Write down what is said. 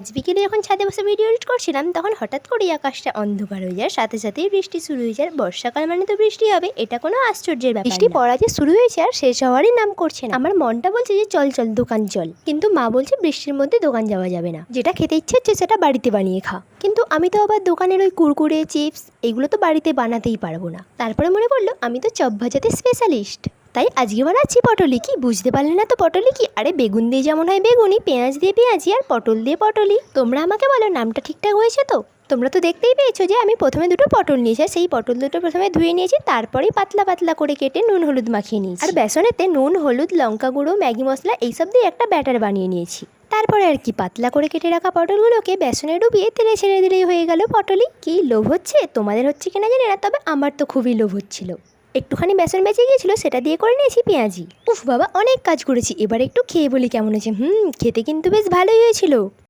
আজ বিকেলে যখন ছাদে বসে ভিডিও এডিট করছিলাম তখন হঠাৎ করেই আকাশটা অন্ধকার হয়ে যায়, সাথে সাথেই বৃষ্টি শুরু হয়ে যায়। বর্ষাকাল মানে তো বৃষ্টি হবে, এটা কোনো আশ্চর্যের ব্যাপার। বৃষ্টি পড়া যে শুরু হয়েছে আর শেষ হওয়ারই নাম করছে না। আমার মনটা বলছে যে চল চল দোকান চল, কিন্তু মা বলছে বৃষ্টির মধ্যে দোকান যাওয়া যাবে না, যেটা খেতে ইচ্ছে হচ্ছে সেটা বাড়িতে বানিয়ে খা। কিন্তু আমি তো আবার দোকানের ওই কুরকুরে চিপস এগুলো তো বাড়িতে বানাতেই পারবো না। তারপরে মনে পড়লো আমি তো চপ ভাজাতে স্পেশালিস্ট, তাই আজকে বানাচ্ছি পটলি। কি বুঝতে পারলে না তো পটলি কি? আরে বেগুন দিয়ে যেমন হয় বেগুনি, পেঁয়াজ দিয়ে পেঁয়াজি, আর পটল দিয়ে পটলি। তোমরা আমাকে বলো নামটা ঠিকঠাক হয়েছে তো? তোমরা তো দেখতেই পেয়েছো যে আমি প্রথমে দুটো পটল নিয়েছি, সেই পটল দুটো প্রথমে ধুয়ে নিয়েছি, তারপরেই পাতলা পাতলা করে কেটে নুন হলুদ মাখিয়ে নিয়েছি, আর বেসনেতে নুন হলুদ লঙ্কা গুঁড়ো ম্যাগি মশলা এইসব দিয়ে একটা ব্যাটার বানিয়ে নিয়েছি। তারপরে আর কি পাতলা করে কেটে রাখা পটলগুলোকে বেসনে ডুবিয়ে তেলে ছেড়ে দিলেই হয়ে গেল পটলি। কি লোভ হচ্ছে? তোমাদের হচ্ছে কিনা জানি না, তবে আমার তো খুবই লোভ হচ্ছিল। একটুখানি বেসন বেঁচে গিয়েছিল, সেটা দিয়ে করে নিয়েছি পেঁয়াজি। উফ বাবা, অনেক কাজ করেছি, এবার একটু খেয়ে বলি কেমন হয়েছে। খেতে কিন্তু বেশ ভালোই হয়েছিল।